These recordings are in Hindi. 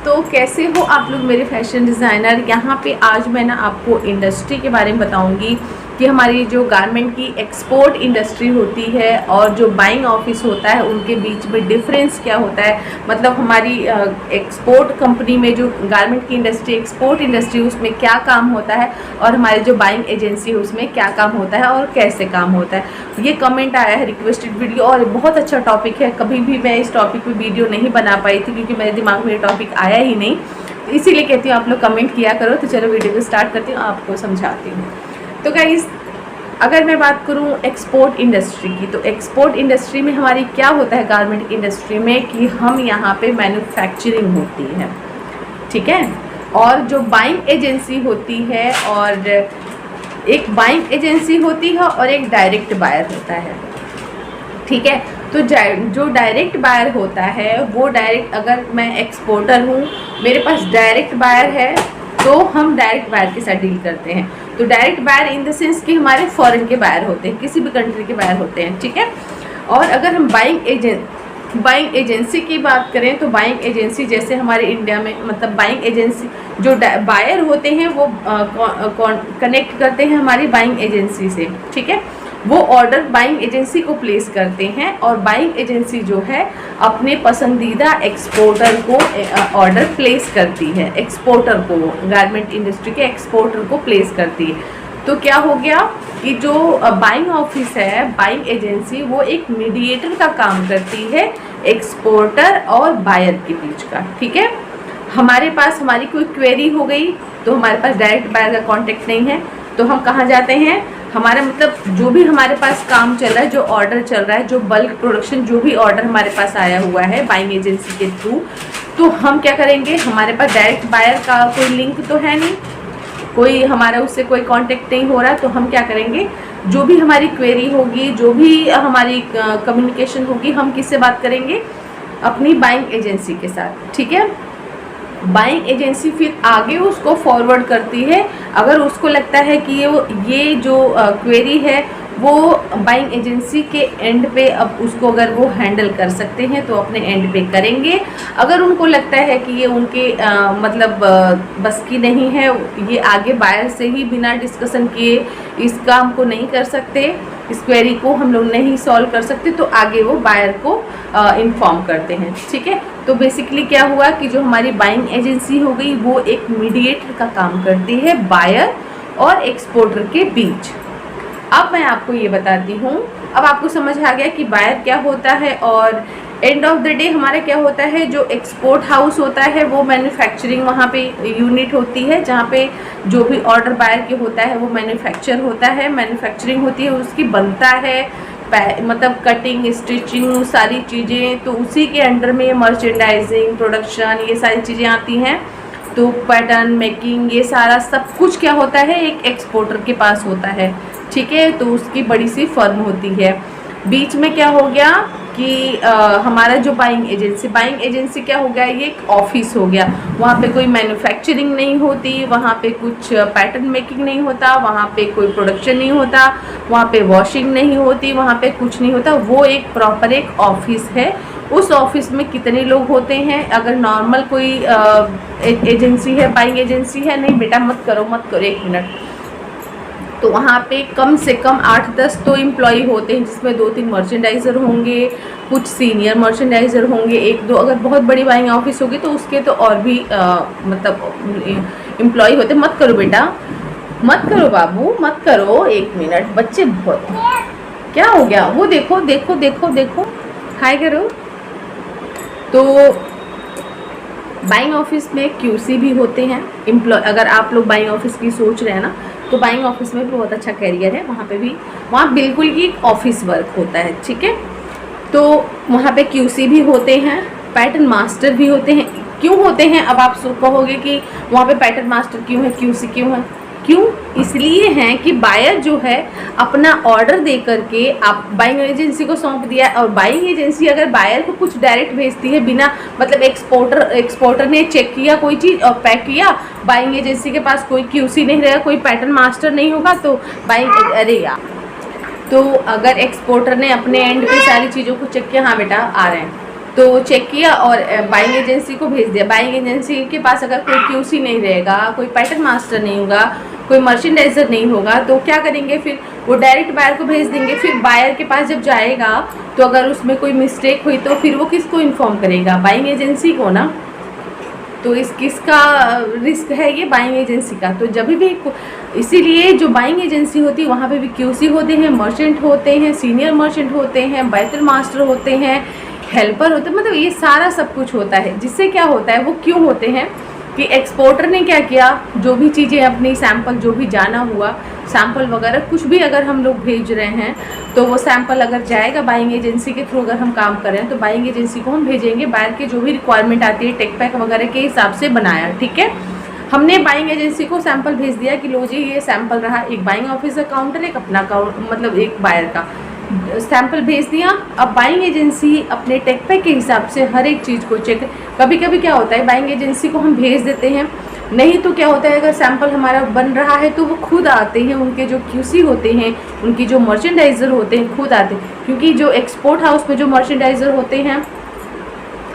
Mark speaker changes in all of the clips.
Speaker 1: तो कैसे हो आप लोग मेरे फैशन डिज़ाइनर। यहाँ पे आज मैं ना आपको इंडस्ट्री के बारे में बताऊंगी कि हमारी जो गारमेंट की एक्सपोर्ट इंडस्ट्री होती है और जो बाइंग ऑफिस होता है उनके बीच में डिफरेंस क्या होता है। मतलब हमारी एक्सपोर्ट कंपनी में जो गारमेंट की इंडस्ट्री एक्सपोर्ट इंडस्ट्री उसमें क्या काम होता है और हमारी जो बाइंग एजेंसी है उसमें क्या काम होता है और कैसे काम होता है। ये कमेंट आया है रिक्वेस्टेड वीडियो और बहुत अच्छा टॉपिक है। कभी भी मैं इस टॉपिक पे वीडियो नहीं बना पाई थी क्योंकि मेरे दिमाग में ये टॉपिक आया ही नहीं, तो इसीलिए कहती हूँ आप लोग कमेंट किया करो। तो चलो वीडियो को स्टार्ट करती हूँ, आपको समझाती हूँ। तो गाइस, अगर मैं बात करूं एक्सपोर्ट इंडस्ट्री की, तो एक्सपोर्ट इंडस्ट्री में हमारी क्या होता है गारमेंट इंडस्ट्री में कि हम यहाँ पे मैन्युफैक्चरिंग होती है, ठीक है। और जो बाइंग एजेंसी होती है, और एक बाइंग एजेंसी होती है और एक डायरेक्ट बायर होता है, ठीक है। तो जो डायरेक्ट बायर होता है वो डायरेक्ट, अगर मैं एक्सपोर्टर हूँ मेरे पास डायरेक्ट बायर है तो हम डायरेक्ट बायर के साथ डील करते हैं। तो direct buyer in the sense कि हमारे फॉरेन के बायर होते हैं, किसी भी कंट्री के बायर होते हैं, ठीक है। और अगर हम बाइंग एजेंसी की बात करें तो बाइंग एजेंसी जैसे हमारे इंडिया में, मतलब बाइंग एजेंसी जो बायर होते हैं वो कनेक्ट करते हैं हमारी बाइंग एजेंसी से, ठीक है। वो ऑर्डर बाइंग एजेंसी को प्लेस करते हैं और बाइंग एजेंसी जो है अपने पसंदीदा एक्सपोर्टर को ऑर्डर प्लेस करती है, एक्सपोर्टर को, गारमेंट इंडस्ट्री के एक्सपोर्टर को प्लेस करती है। तो क्या हो गया कि जो बाइंग ऑफिस है, बाइंग एजेंसी, वो एक मीडिएटर का काम करती है एक्सपोर्टर और बायर के बीच का, ठीक है। हमारे पास हमारी कोई क्वेरी हो गई तो हमारे पास डायरेक्ट बायर का कॉन्टेक्ट नहीं है, तो हम कहाँ जाते हैं, हमारा मतलब जो भी हमारे पास काम चल रहा है, जो ऑर्डर चल रहा है, जो बल्क प्रोडक्शन, जो भी ऑर्डर हमारे पास आया हुआ है बाइंग एजेंसी के थ्रू, तो हम क्या करेंगे, हमारे पास डायरेक्ट बायर का कोई लिंक तो है नहीं, कोई हमारा उससे कोई कांटेक्ट नहीं हो रहा, तो हम क्या करेंगे, जो भी हमारी क्वेरी होगी, जो भी हमारी कम्युनिकेशन होगी, हम किससे बात करेंगे, अपनी बाइंग एजेंसी के साथ, ठीक है। बाइंग एजेंसी फिर आगे उसको फॉरवर्ड करती है। अगर उसको लगता है कि ये जो क्वेरी है वो बाइंग एजेंसी के एंड पे, अब उसको अगर वो हैंडल कर सकते हैं तो अपने एंड पे करेंगे। अगर उनको लगता है कि ये उनके मतलब बस की नहीं है, ये आगे बायर से ही बिना डिस्कशन किए इस काम को नहीं कर सकते, इस क्वेरी को हम लोग नहीं सॉल्व कर सकते, तो आगे वो बायर को इन्फॉर्म करते हैं, ठीक है। तो बेसिकली क्या हुआ कि जो हमारी बाइंग एजेंसी हो गई वो एक मीडिएटर का काम करती है बायर और एक्सपोर्टर के बीच। अब मैं आपको ये बताती हूँ, अब आपको समझ आ गया कि बायर क्या होता है और एंड ऑफ द डे हमारा क्या होता है। जो एक्सपोर्ट हाउस होता है वो मैन्युफैक्चरिंग, वहाँ पे यूनिट होती है जहाँ पे जो भी ऑर्डर बायर के होता है वो मैन्युफैक्चर होता है, मैन्युफैक्चरिंग होती है, उसकी बनता है, मतलब कटिंग, स्टिचिंग, सारी चीज़ें, तो उसी के अंडर में मर्चेंडाइजिंग, प्रोडक्शन, ये सारी चीज़ें आती हैं। तो पैटर्न मेकिंग, ये सारा सब कुछ क्या होता है, एक एक्सपोर्टर के पास होता है, ठीक है। तो उसकी बड़ी सी फर्म होती है। बीच में क्या हो गया कि हमारा जो बाइंग एजेंसी क्या हो गया, ये एक ऑफिस हो गया। वहाँ पे कोई मैन्युफैक्चरिंग नहीं होती, वहाँ पे कुछ पैटर्न मेकिंग नहीं होता, वहाँ पे कोई प्रोडक्शन नहीं होता, वहाँ पे वॉशिंग नहीं होती, वहाँ पे कुछ नहीं होता। वो एक प्रॉपर एक ऑफिस है। उस ऑफिस में कितने लोग होते हैं, अगर नॉर्मल कोई एजेंसी है, बाइंग एजेंसी है, नहीं बेटा मत करो 1 मिनट, तो वहाँ पे कम से कम 8-10 तो एम्प्लॉई होते हैं, जिसमें 2-3 मर्चेंडाइज़र होंगे, कुछ सीनियर मर्चेंडाइज़र होंगे, 1-2 अगर बहुत बड़ी बाइंग ऑफिस होगी तो उसके तो और भी मतलब एम्प्लॉई होते। मत करो बेटा, मत करो बाबू, मत करो, 1 मिनट, बच्चे बहुत, क्या हो गया, वो देखो देखो देखो देखो, हाय करो। तो बाइंग ऑफिस में क्यूसी भी होते हैं एम्प्लॉय। अगर आप लोग बाइंग ऑफिस की सोच रहे हैं ना, तो बाइंग ऑफिस में भी बहुत अच्छा कैरियर है, वहाँ पे भी, वहाँ बिल्कुल ही ऑफिस वर्क होता है, ठीक है। तो वहाँ पे क्यूसी भी होते हैं, पैटर्न मास्टर भी होते हैं। क्यों होते हैं, अब आप कहोगे कि वहाँ पे पैटर्न मास्टर क्यों है, क्यूसी क्यों है, क्यों, इसलिए हैं कि बायर जो है अपना ऑर्डर दे करके आप बाइंग एजेंसी को सौंप दिया, और बाइंग एजेंसी अगर बायर को कुछ डायरेक्ट भेजती है बिना, मतलब एक्सपोर्टर ने चेक किया कोई चीज़ और पैक किया, बाइंग एजेंसी के पास कोई क्यूसी नहीं रहेगा, कोई पैटर्न मास्टर नहीं होगा, तो बाइंग, अरे यार, तो अगर एक्सपोर्टर ने अपने एंड पे सारी चीज़ों को चेक किया, हाँ बेटा आ रहे हैं, तो चेक किया और बाइंग एजेंसी को भेज दिया। बाइंग एजेंसी के पास अगर कोई क्यूसी नहीं रहेगा, कोई पैटर्न मास्टर नहीं होगा, कोई मर्चेंडाइजर नहीं होगा, तो क्या करेंगे फिर वो डायरेक्ट बायर को भेज देंगे। फिर बायर के पास जब जाएगा तो अगर उसमें कोई मिस्टेक हुई तो फिर वो किसको इन्फॉर्म करेगा? बाइंग एजेंसी को ना। तो किसका रिस्क है ये? बाइंग एजेंसी का। तो जब भी इसीलिए जो बाइंग एजेंसी होती है वहाँ पे भी क्यूसी होते हैं, मर्चेंट होते हैं, सीनियर मर्चेंट होते हैं, बैटल मास्टर होते हैं, हेल्पर होते हैं, मतलब ये सारा सब कुछ होता है। जिससे क्या होता है, वो क्यों होते हैं कि एक्सपोर्टर ने क्या किया, जो भी चीज़ें अपनी सैंपल जो भी जाना हुआ सैंपल वगैरह कुछ भी अगर हम लोग भेज रहे हैं तो वो सैंपल अगर जाएगा बाइंग एजेंसी के थ्रू, अगर हम काम कर रहे हैं तो बाइंग एजेंसी को हम भेजेंगे बायर के जो भी रिक्वायरमेंट आती है टेक पैक वगैरह के हिसाब से बनाया। ठीक है, हमने बाइंग एजेंसी को सैंपल भेज दिया कि लो जी ये सैंपल रहा, एक बाइंग ऑफिसर काउंटर, एक अपना काउंटर, मतलब एक बायर का सैंपल भेज दिया। अब बाइंग एजेंसी अपने टेक पैक के हिसाब से हर एक चीज़ को चेक, कभी कभी क्या होता है बाइंग एजेंसी को हम भेज देते हैं, नहीं तो क्या होता है अगर सैंपल हमारा बन रहा है तो वो खुद आते हैं, उनके जो क्यूसी होते हैं, उनकी जो मर्चेंडाइज़र होते हैं खुद आते हैं। क्योंकि जो एक्सपोर्ट हाउस में जो मर्चेंडाइज़र होते हैं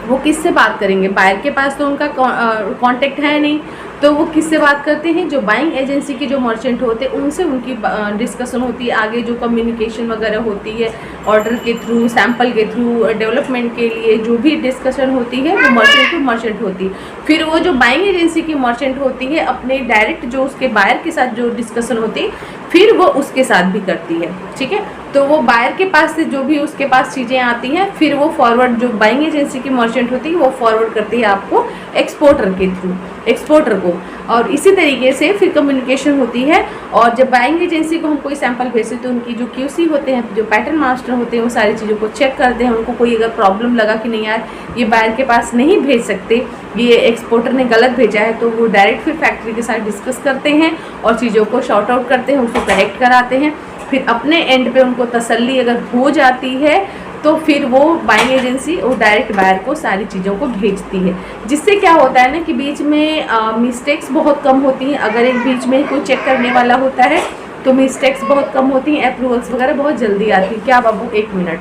Speaker 1: वो किससे बात करेंगे? बायर के पास तो उनका कांटेक्ट है नहीं, तो वो किससे बात करते हैं? जो बाइंग एजेंसी के जो मर्चेंट होते हैं उनसे उनकी डिस्कशन होती है, आगे जो कम्युनिकेशन वगैरह होती है ऑर्डर के थ्रू, सैंपल के थ्रू, डेवलपमेंट के लिए जो भी डिस्कशन होती है वो मर्चेंट टू मर्चेंट होती है। फिर वो जो बाइंग एजेंसी की मर्चेंट होती है अपने डायरेक्ट जो उसके बायर के साथ जो डिस्कशन होती है फिर वो उसके साथ भी करती है। ठीक है, तो वो बायर के पास से जो भी उसके पास चीज़ें आती हैं फिर वो फॉरवर्ड, जो बाइंग एजेंसी की मर्चेंट होती है वो फॉरवर्ड करती है आपको एक्सपोर्टर के थ्रू, एक्सपोर्टर को। और इसी तरीके से फिर कम्युनिकेशन होती है। और जब बाइंग एजेंसी को हम कोई सैंपल भेजते तो उनकी जो क्यूसी होते हैं, जो पैटर्न मास्टर होते हैं, वो सारी चीज़ों को चेक करते हैं। उनको कोई अगर प्रॉब्लम लगा कि नहीं यार ये बायर के पास नहीं भेज सकते, ये एक्सपोर्टर ने गलत भेजा है, तो वो डायरेक्ट फिर फैक्ट्री के साथ डिस्कस करते हैं और चीज़ों को शॉर्ट आउट करते हैं, उसको करेक्ट कराते हैं। फिर अपने एंड पे उनको तसल्ली अगर हो जाती है तो फिर वो बाइंग एजेंसी और डायरेक्ट बायर को सारी चीज़ों को भेजती है। जिससे क्या होता है ना कि बीच में मिस्टेक्स बहुत कम होती हैं। अगर एक बीच में कोई चेक करने वाला होता है तो मिस्टेक्स बहुत कम होती हैं, अप्रूवल्स वगैरह बहुत जल्दी आती है। क्या बाबू, 1 मिनट,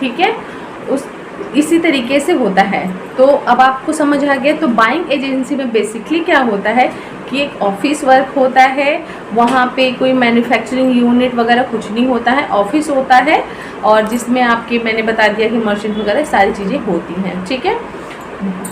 Speaker 1: ठीक है। इसी तरीके से होता है। तो अब आपको समझ आ गया। तो बाइंग एजेंसी में बेसिकली क्या होता है कि एक ऑफिस वर्क होता है, वहाँ पे कोई मैन्युफैक्चरिंग यूनिट वगैरह कुछ नहीं होता है, ऑफिस होता है और जिसमें आपके मैंने बता दिया कि मर्चेंट वगैरह सारी चीज़ें होती हैं। ठीक है,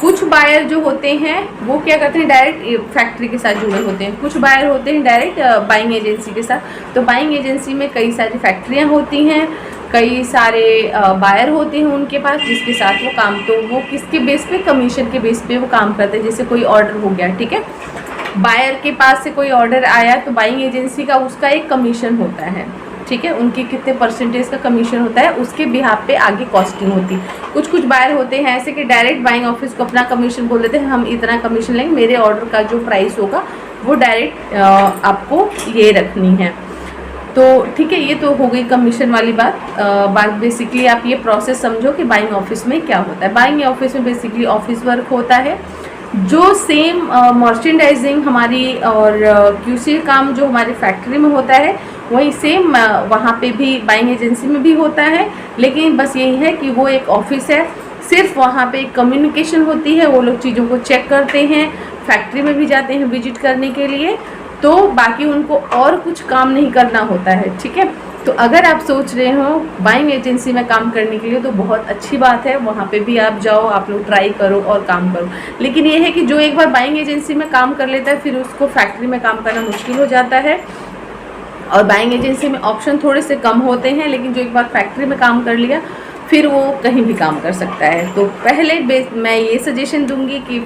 Speaker 1: कुछ बायर जो होते हैं वो क्या करते हैं, डायरेक्ट फैक्ट्री के साथ जुड़े होते हैं। कुछ बायर होते हैं डायरेक्ट बाइंग एजेंसी के साथ। तो बाइंग एजेंसी में कई सारी फैक्ट्रियाँ होती हैं, कई सारे बायर होते हैं उनके पास जिसके साथ वो काम, तो वो किसके बेस पे, कमीशन के बेस पे वो काम करते हैं। जैसे कोई ऑर्डर हो गया, ठीक है, बायर के पास से कोई ऑर्डर आया तो बाइंग एजेंसी का उसका एक कमीशन होता है। ठीक है, उनकी कितने परसेंटेज का कमीशन होता है उसके बिहाफ पे आगे कॉस्टिंग होती है। कुछ बायर होते हैं ऐसे कि डायरेक्ट बाइंग ऑफिस को अपना कमीशन बोल देते हैं, हम इतना कमीशन लेंगे, मेरे ऑर्डर का जो प्राइस होगा वो डायरेक्ट आपको ये रखनी है। तो ठीक है, ये तो हो गई कमीशन वाली बात। बेसिकली आप ये प्रोसेस समझो कि बाइंग ऑफिस में क्या होता है। बाइंग ऑफिस में बेसिकली ऑफिस वर्क होता है, जो सेम मर्चेंडाइजिंग हमारी और क्यूसी काम जो हमारी फैक्ट्री में होता है वही सेम वहाँ पे भी बाइंग एजेंसी में भी होता है। लेकिन बस यही है कि वो एक ऑफिस है, सिर्फ वहाँ पे कम्युनिकेशन होती है, वो लोग चीज़ों को चेक करते हैं, फैक्ट्री में भी जाते हैं विजिट करने के लिए, तो बाकी उनको और कुछ काम नहीं करना होता है। ठीक है, तो अगर आप सोच रहे हो बाइंग एजेंसी में काम करने के लिए तो बहुत अच्छी बात है, वहाँ पे भी आप जाओ, आप लोग ट्राई करो और काम करो। लेकिन ये है कि जो एक बार बाइंग एजेंसी में काम कर लेता है फिर उसको फैक्ट्री में काम करना मुश्किल हो जाता है। और बाइंग एजेंसी में ऑप्शन थोड़े से कम होते हैं, लेकिन जो एक बार फैक्ट्री में काम कर लिया फिर वो कहीं भी काम कर सकता है। तो पहले मैं ये सजेशन दूंगी कि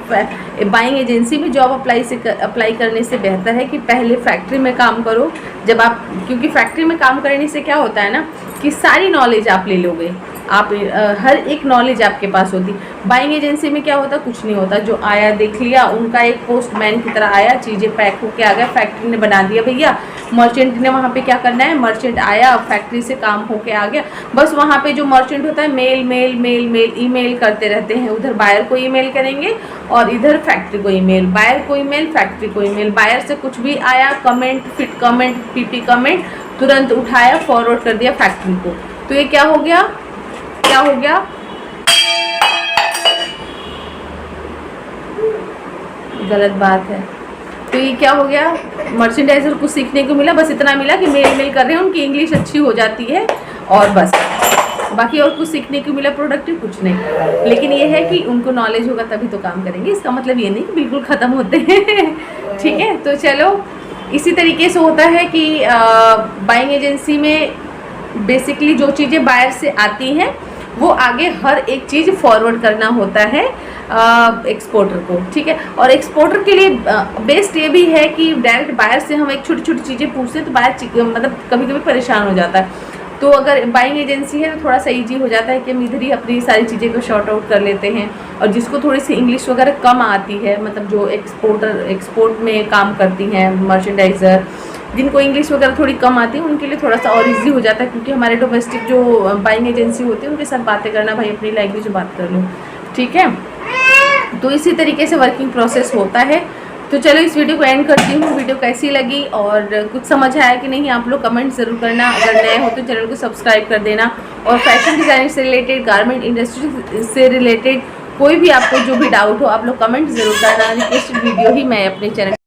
Speaker 1: बाइंग एजेंसी में जॉब अप्लाई करने से बेहतर है कि पहले फैक्ट्री में काम करो। जब आप, क्योंकि फैक्ट्री में काम करने से क्या होता है ना कि सारी नॉलेज आप ले लोगे, आप हर एक नॉलेज आपके पास होती। बाइंग एजेंसी में क्या होता, कुछ नहीं होता, जो आया देख लिया, उनका एक पोस्टमैन की तरह आया, चीज़ें पैक होके आ गया, फैक्ट्री ने बना दिया भैया, मर्चेंट ने वहाँ पे क्या करना है, मर्चेंट आया फैक्ट्री से काम होके आ गया, बस वहाँ पे जो मर्चेंट होता है मेल ईमेल करते रहते हैं। उधर बायर को ईमेल करेंगे और इधर फैक्ट्री को ईमेल, बायर को ईमेल, फैक्ट्री को ईमेल। बायर से कुछ भी आया, comment, fit comment, PP comment, तुरंत उठाया फॉरवर्ड कर दिया फैक्ट्री को। तो ये क्या हो गया, गलत बात है। तो ये क्या हो गया, मर्चेंडाइजर को सीखने को मिला, बस इतना मिला कि मेल कर रहे हैं, उनकी इंग्लिश अच्छी हो जाती है और बस, बाकी और कुछ सीखने को मिला प्रोडक्टिव कुछ नहीं। लेकिन ये है कि उनको नॉलेज होगा तभी तो काम करेंगे, इसका मतलब ये नहीं कि बिल्कुल ख़त्म होते हैं। ठीक है, तो चलो इसी तरीके से होता है कि बाइंग एजेंसी में बेसिकली जो चीज़ें बाहर से आती हैं वो आगे हर एक चीज़ फॉरवर्ड करना होता है एक्सपोर्टर को। ठीक है, और एक्सपोर्टर के लिए बेस्ट ये भी है कि डायरेक्ट बाहर से हम एक छोटी छोटी चीज़ें पूछते हैं तो बाहर मतलब कभी कभी परेशान हो जाता है। तो अगर बाइंग एजेंसी है तो थोड़ा सा ईजी हो जाता है कि हम इधर ही अपनी सारी चीज़ें को शॉर्ट आउट कर लेते हैं। और जिसको थोड़ी सी इंग्लिश वगैरह कम आती है, मतलब जो एक्सपोर्ट में काम करती हैं, मर्चेंडाइज़र, जिनको इंग्लिश वगैरह थोड़ी कम आती है, उनके लिए थोड़ा सा और इजी हो जाता है, क्योंकि हमारे डोमेस्टिक जो बाइंग एजेंसी होती है उनके साथ बातें करना, भाई अपनी लैंग्वेज में बात कर लो। ठीक है, तो इसी तरीके से वर्किंग प्रोसेस होता है। तो चलो इस वीडियो को एंड करती हूँ। वीडियो कैसी लगी और कुछ समझ आया कि नहीं, आप लोग कमेंट ज़रूर करना। अगर नए हो तो चैनल को सब्सक्राइब कर देना। और फैशन डिज़ाइनिंग से रिलेटेड, गारमेंट इंडस्ट्री से रिलेटेड कोई भी आपको जो भी डाउट हो आप लोग कमेंट ज़रूर करना। रिक्वेस्टेड वीडियो ही मैं अपने चैनल